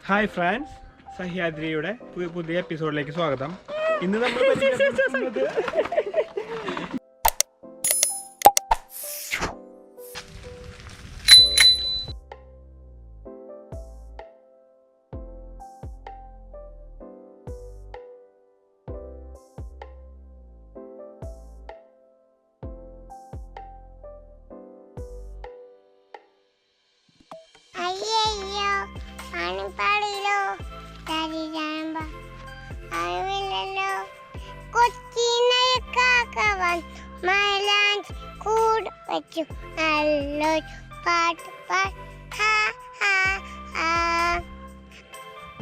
Hi friends, സഹ്യാദ്രിയുടെ പുതിയ എപ്പിസോഡിലേക്ക് സ്വാഗതം. ഇന്ന് നമ്മൾ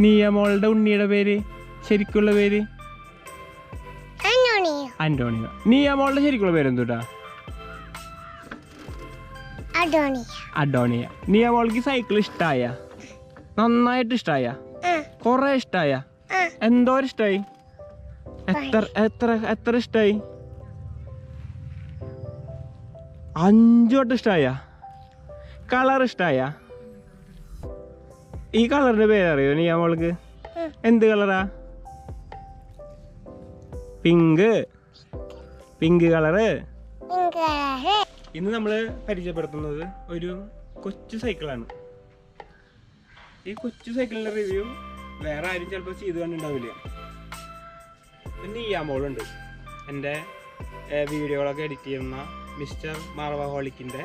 നിയമോളുടെ ഉണ്ണിയുടെ പേര് ശരിക്കുള്ള പേര് അന്റോണിയോ. നിയമോളുടെ ശരിക്കുള്ള പേര് എന്തുട്ടാ? അഡോണിയ. നിയമോൾക്ക് സൈക്കിൾ ഇഷ്ടായ? നന്നായിട്ട് ഇഷ്ടായ? കൊറേ ഇഷ്ടായ? എന്തോരം ഇഷ്ടായി? എത്ര ഇഷ്ടായി? 5 വട്ടം ഇഷ്ടായ? കളർ ഇഷ്ടായ? ഈ കളറിന്റെ പേരറിയോ നിയമോൾക്ക്? എന്ത് കളറാ? Pink colour. ഇന്ന് നമ്മൾ പരിചയപ്പെടുത്തുന്നത് ഒരു കൊച്ചു സൈക്കിളാണ്. ഈ കൊച്ചു സൈക്കിളിന്റെ റിവ്യൂ വേറെ ആരും ചിലപ്പോൾ ചെയ്ത് കണ്ടിട്ടുണ്ടാവില്ല. പിന്നെ ഈ മോളുണ്ട്, എൻ്റെ വീഡിയോകളൊക്കെ എഡിറ്റ് ചെയ്യുന്ന മിസ്റ്റർ മാർവഹോളിക്കിൻ്റെ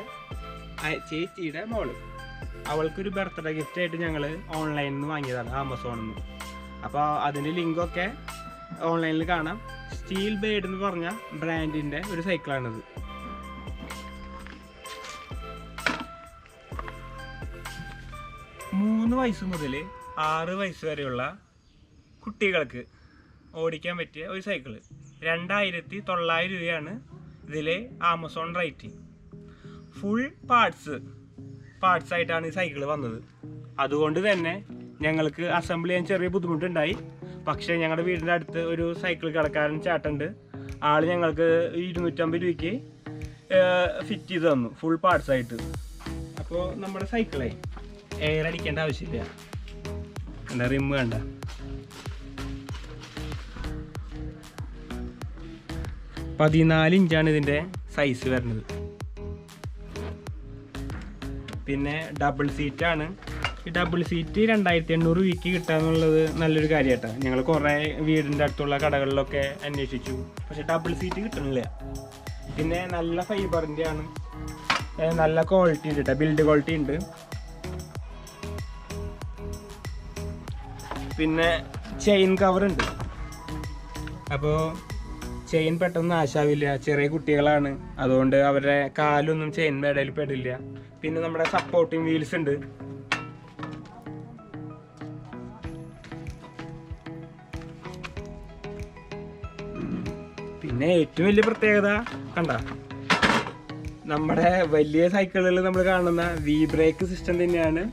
ചേച്ചിയുടെ മോള്. അവൾക്കൊരു ബർത്ത്ഡേ ഗിഫ്റ്റ് ആയിട്ട് ഞങ്ങൾ ഓൺലൈനിൽ നിന്ന് വാങ്ങിയതാണ്, ആമസോണിൽ നിന്ന്. അപ്പോൾ അതിൻ്റെ ലിങ്കൊക്കെ ഓൺലൈനിൽ കാണാം. സ്റ്റീൽ ബേഡ് എന്ന് പറഞ്ഞ ബ്രാൻഡിൻ്റെ ഒരു സൈക്കിളാണിത്. മൂന്ന് വയസ്സ് മുതൽ 6 വയസ്സ് വരെയുള്ള കുട്ടികൾക്ക് ഓടിക്കാൻ പറ്റിയ ഒരു സൈക്കിള്. 2900 രൂപയാണ് ഇതിലെ ആമസോൺ റേറ്റ്. ഫുൾ പാർട്സ് ആയിട്ടാണ് ഈ സൈക്കിള് വന്നത്. അതുകൊണ്ട് തന്നെ ഞങ്ങൾക്ക് അസംബിൾ ചെയ്യാൻ ചെറിയ ബുദ്ധിമുട്ടുണ്ടായി. പക്ഷേ ഞങ്ങളുടെ വീടിൻ്റെ അടുത്ത് ഒരു സൈക്കിൾ കടക്കാരൻ ചേട്ടനുണ്ട്. ആള് ഞങ്ങൾക്ക് 250 രൂപയ്ക്ക് ഫിറ്റ് ചെയ്ത് തന്നു, ഫുൾ പാർട്സ് ആയിട്ട്. അപ്പോൾ നമ്മുടെ സൈക്കിളെ എയർ അടിക്കേണ്ട ആവശ്യമില്ല. എന്താ റിം വേണ്ട. $14 ഇഞ്ചാണ് ഇതിൻ്റെ സൈസ് വരുന്നത്. പിന്നെ ഡബിൾ സീറ്റാണ്. ഈ ഡബിൾ സീറ്റ് 2800 രൂപയ്ക്ക് കിട്ടാന്നുള്ളത് നല്ലൊരു കാര്യമായിട്ടാണ്. ഞങ്ങൾ കുറേ വീടിൻ്റെ അടുത്തുള്ള കടകളിലൊക്കെ അന്വേഷിച്ചു, പക്ഷെ ഡബിൾ സീറ്റ് കിട്ടണില്ല. പിന്നെ നല്ല ഫൈബറിൻ്റെ ആണ്, നല്ല ക്വാളിറ്റി ഉണ്ട്, ബിൽഡ് ക്വാളിറ്റി ഉണ്ട്. പിന്നെ ചെയിൻ കവർ ഉണ്ട്. അപ്പോൾ ചെയിൻ പെട്ടെന്ന് നാശാവില്ല. ചെറിയ കുട്ടികളാണ്, അതുകൊണ്ട് അവരുടെ കാലൊന്നും ചെയിൻ ഇടയിൽ പെടില്ല. പിന്നെ നമ്മുടെ സപ്പോർട്ടിങ് വീൽസ് ഉണ്ട്. പിന്നെ ഏറ്റവും വലിയ പ്രത്യേകത കണ്ട, നമ്മുടെ വലിയ സൈക്കിളുകളിൽ നമ്മൾ കാണുന്ന വി ബ്രേക്ക് സിസ്റ്റം തന്നെയാണ്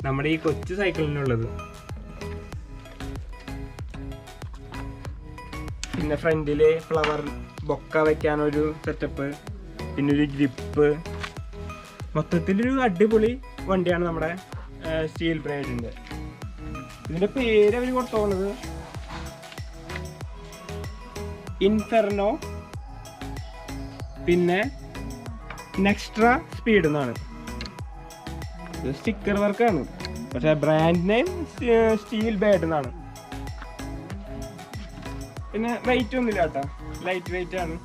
നമ്മുടെ ഈ കൊച്ചു സൈക്കിളിനുള്ളത്. പിന്നെ ഫ്രണ്ടില് ഫ്ലവർ ബൊക്ക വെക്കാനൊരു സെറ്റപ്പ്, പിന്നെ ഒരു ഗ്രിപ്പ്. മൊത്തത്തിലൊരു അടിപൊളി വണ്ടിയാണ് നമ്മുടെ സ്റ്റീൽ ബ്രേഡിൻ്റെ. ഇതിൻ്റെ പേര് അവർ കൊടുത്തോണത് ഇൻഫെർനോ, പിന്നെ നെക്സ്ട്രാ സ്പീഡ് എന്നാണ്. ഇത് സ്റ്റിക്കർ വർക്കാണ്, പക്ഷേ ബ്രാൻഡ് നെയിം സ്റ്റീൽ ബേഡ് എന്നാണ്. പിന്നെ വെയിറ്റ് ഒന്നുമില്ല കേട്ടോ, ലൈറ്റ് വെയിറ്റ് ആണ്.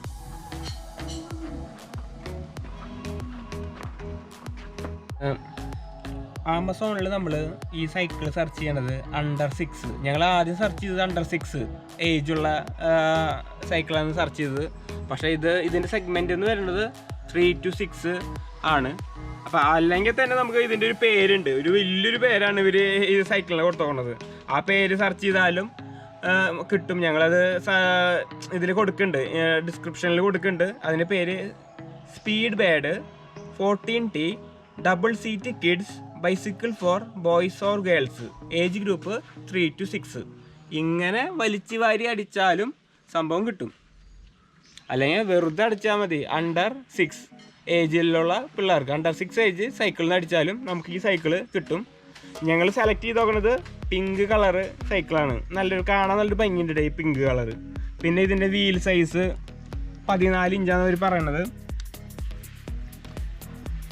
ആമസോണിൽ നമ്മൾ ഈ സൈക്കിൾ സെർച്ച് ചെയ്യണത് അണ്ടർ 6. ഞങ്ങൾ ആദ്യം സെർച്ച് ചെയ്തത് അണ്ടർ 6 ഏജുള്ള സൈക്കിളാണ് സെർച്ച് ചെയ്തത്. പക്ഷേ ഇതിൻ്റെ സെഗ്മെൻ്റ് എന്ന് പറയുന്നത് 3 to 6 ആണ്. അപ്പോൾ അല്ലെങ്കിൽ തന്നെ നമുക്ക് ഇതിൻ്റെ ഒരു പേരുണ്ട്, ഒരു വലിയൊരു പേരാണ് ഇവർ ഈ സൈക്കിളിനെ കൊടുത്തോണത്. ആ പേര് സെർച്ച് ചെയ്താലും കിട്ടും. ഞങ്ങളത് ഇതിൽ കൊടുക്കുന്നുണ്ട്, ഡിസ്ക്രിപ്ഷനിൽ കൊടുക്കുന്നുണ്ട്. അതിൻ്റെ പേര് speed bird 14T double seat kids bicycle for boys or girls, age group 3 to 6. ഇങ്ങനെ വലിച്ചു വാരി അടിച്ചാലും സംഭവം കിട്ടും. അല്ലെങ്കിൽ വെറുതെ അടിച്ചാൽ മതി അണ്ടർ 6. ഏജിലുള്ള പിള്ളേർക്ക് അണ്ടർ 6 ഏജ് സൈക്കിളിന് അടിച്ചാലും നമുക്ക് ഈ സൈക്കിള് കിട്ടും. ഞങ്ങൾ സെലക്ട് ചെയ്ത് നോക്കുന്നത് പിങ്ക് കളറ് സൈക്കിളാണ്. കാണാൻ നല്ലൊരു ഭംഗിയുണ്ട് ഈ പിങ്ക് കളറ്. പിന്നെ ഇതിൻ്റെ വീൽ സൈസ് 14 ഇഞ്ചാണ് അവർ പറയണത്.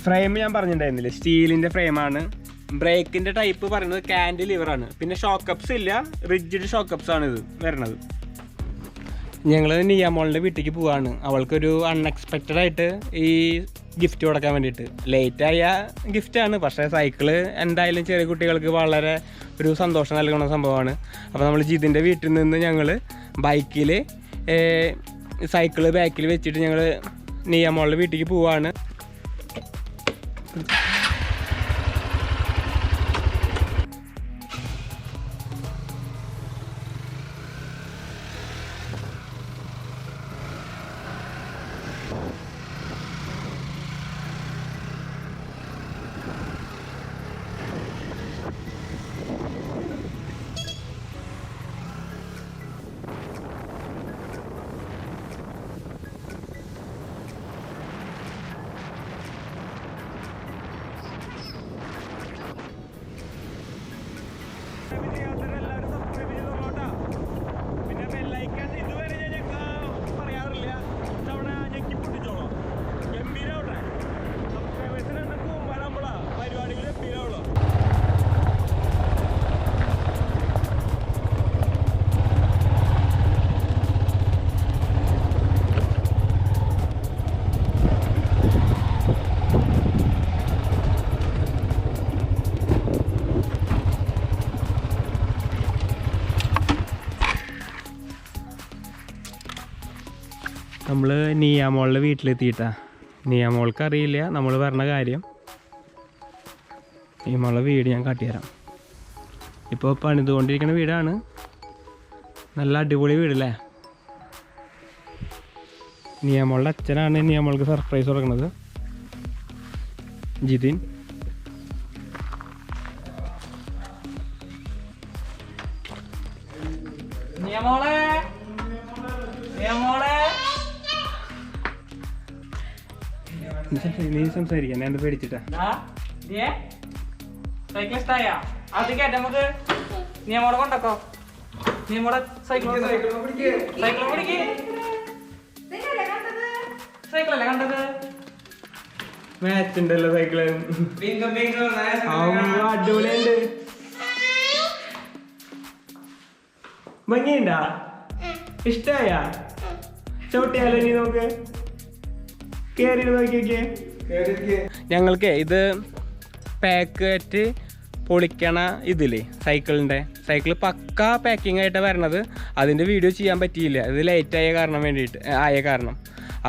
ഫ്രെയിം ഞാൻ പറഞ്ഞിട്ടുണ്ടായിരുന്നില്ലേ, സ്റ്റീലിൻ്റെ ഫ്രെയിമാണ്. ബ്രേക്കിൻ്റെ ടൈപ്പ് പറയുന്നത് കാൻഡിലിവറാണ്. പിന്നെ ഷോക്കപ്സ് ഇല്ല, റിജിഡ് ഷോക്കപ്സ് ആണ് ഇത് വരണത്. ഞങ്ങൾ നിയാമോളുടെ വീട്ടിലേക്ക് പോവാണ്. അവൾക്കൊരു അൺഎക്സ്പെക്റ്റഡ് ആയിട്ട് ഈ ഗിഫ്റ്റ് കൊടുക്കാൻ വേണ്ടിയിട്ട്. ലേറ്റായ ഗിഫ്റ്റാണ്, പക്ഷേ സൈക്കിള് എന്തായാലും ചെറിയ കുട്ടികൾക്ക് വളരെ ഒരു സന്തോഷം നൽകുന്ന സംഭവമാണ്. അപ്പോൾ നമ്മൾ ജിതിൻ്റെ വീട്ടിൽ നിന്ന് ഞങ്ങൾ ബൈക്കിൽ സൈക്കിള് ബാക്കിൽ വെച്ചിട്ട് ഞങ്ങൾ നിയാമോളുടെ വീട്ടിലേക്ക് പോവാണ്. നമ്മൾ നിയാമോളുടെ വീട്ടിലെത്തിയിട്ടാ. നിയാമോൾക്ക് അറിയില്ല നമ്മൾ പറഞ്ഞ കാര്യം. നിയാമോളുടെ വീട് ഞാൻ കാട്ടിത്തരാം. ഇപ്പോൾ പണിതുകൊണ്ടിരിക്കുന്ന വീടാണ്. നല്ല അടിപൊളി വീടല്ലേ. നിയാമോളുടെ അച്ഛനാണ് നിയാമോൾക്ക് സർപ്രൈസ് കൊടുക്കുന്നത്, ജിതിൻ. നീ സംസാരിക്കാൻ ഞാൻ പേടിച്ചിട്ടാ. സൈക്കിൾ ഇഷ്ടായ അത് കേട്ട നമുക്ക് നിയമോടെ കൊണ്ടോ. നിയമോടെ സൈക്കിളല്ലേ കണ്ടത്? മാച്ച് ഉണ്ടല്ലോ സൈക്കിള്, അടിപൊളിയുണ്ട്. ഭംഗിയുണ്ടാ? ഇഷ്ടായ? ചവിട്ടിയാലോ നീ? നമുക്ക് കേറി നോക്കിയൊക്കെ. ഞങ്ങൾക്ക് ഇത് പാക്കറ്റ് പൊളിക്കണ ഇതില്ലേ സൈക്കിൾ പക്കാ പാക്കിംഗ് ആയിട്ട് വരണത്. അതിൻ്റെ വീഡിയോ ചെയ്യാൻ പറ്റിയില്ല, ഇത് ലേറ്റ് ആയ കാരണം.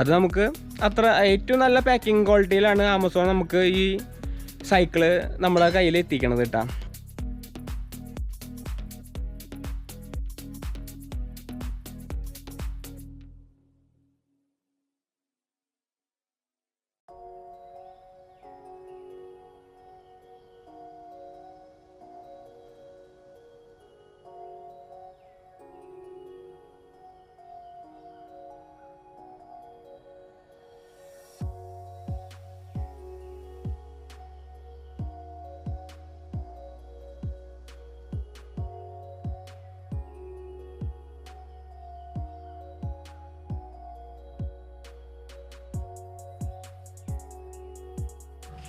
അത് നമുക്ക് അത്ര ഏറ്റവും നല്ല പാക്കിംഗ് ക്വാളിറ്റിയിലാണ് ആമസോൺ നമുക്ക് ഈ സൈക്കിള് നമ്മളെ കയ്യിൽ എത്തിക്കണത് കേട്ടോ.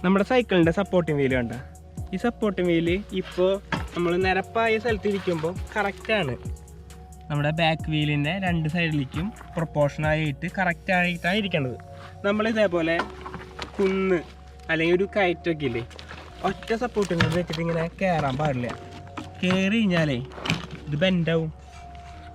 നമ്മുടെ സൈക്കിളിൻ്റെ സപ്പോർട്ടിംഗ് വീല് കണ്ട. ഈ സപ്പോർട്ടിംഗ് വീല് ഇപ്പോൾ നമ്മൾ നിരപ്പായ സ്ഥലത്തിരിക്കുമ്പോൾ കറക്റ്റാണ്. നമ്മുടെ ബാക്ക് വീലിൻ്റെ 2 സൈഡിലേക്കും പ്രൊപ്പോർഷനായിട്ട് കറക്റ്റായിട്ടാണ് ഇരിക്കേണ്ടത്. നമ്മളിതേപോലെ കുന്ന് അല്ലെങ്കിൽ ഒരു കയറ്റൊക്കെ ഇല്ലേ, ഒറ്റ സപ്പോർട്ടിംഗ് വീല് വെച്ചിട്ട് ഇങ്ങനെ കയറാൻ പാടില്ല. കയറി കഴിഞ്ഞാലേ ഇത് ബെൻഡാവും.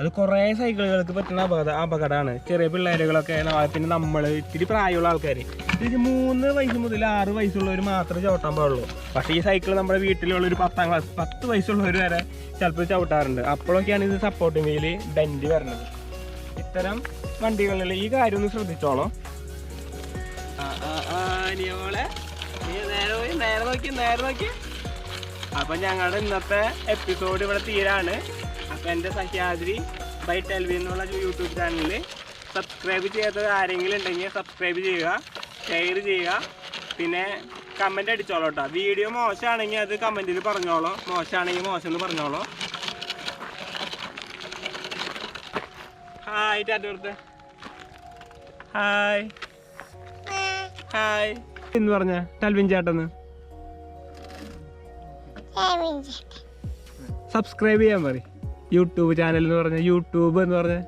അത് കുറേ സൈക്കിളുകൾക്ക് പറ്റുന്ന അപകടമാണ്. ചെറിയ പിള്ളേരുകളൊക്കെ, പിന്നെ നമ്മൾ ഇത്തിരി പ്രായമുള്ള ആൾക്കാർ, ഇത് 3 വയസ്സ് മുതൽ 6 വയസ്സുള്ളവർ മാത്രമേ ചവിട്ടാൻ പാടുള്ളൂ. പക്ഷേ ഈ സൈക്കിൾ നമ്മുടെ വീട്ടിലുള്ളൊരു 10ാം ക്ലാസ് 10 വയസ്സുള്ളവർ വരെ ചിലപ്പോൾ ചവിട്ടാറുണ്ട്. അപ്പോഴൊക്കെയാണ് ഇത് സപ്പോർട്ടിംഗ് വീല് ബെൻഡ് വരുന്നത്. ഇത്തരം വണ്ടികളിൽ ഈ കാര്യം ഒന്ന് ശ്രദ്ധിച്ചോളൂ. നേരെ നോക്കി. അപ്പം ഞങ്ങളുടെ ഇന്നത്തെ എപ്പിസോഡ് ഇവിടെ തീരാണ്. അപ്പോൾ എൻ്റെ സഹ്യാദ്രി ബൈ ടെൽവി എന്നുള്ള യൂട്യൂബ് ചാനലിൽ സബ്സ്ക്രൈബ് ചെയ്യാത്തത് ആരെങ്കിലും ഉണ്ടെങ്കിൽ സബ്സ്ക്രൈബ് ചെയ്യുക. ഷെയർ ചെയ്യുക, പിന്നെ കമൻറ്റ് അടിച്ചോളൂ കേട്ടോ. വീഡിയോ മോശമാണെങ്കിൽ അത് കമൻറ്റിൽ പറഞ്ഞോളൂ, മോശമാണെങ്കിൽ മോശം എന്ന് പറഞ്ഞോളൂ. ഹായ് ടാറ്റ. ഹായ് ഹായ് എന്ന് പറഞ്ഞ ടൽവിൻ ചേട്ടന്ന് സബ്സ്ക്രൈബ് ചെയ്യാൻ പറയും. യൂട്യൂബ് ചാനൽ എന്ന് പറഞ്ഞ യൂട്യൂബ് എന്ന് പറഞ്ഞ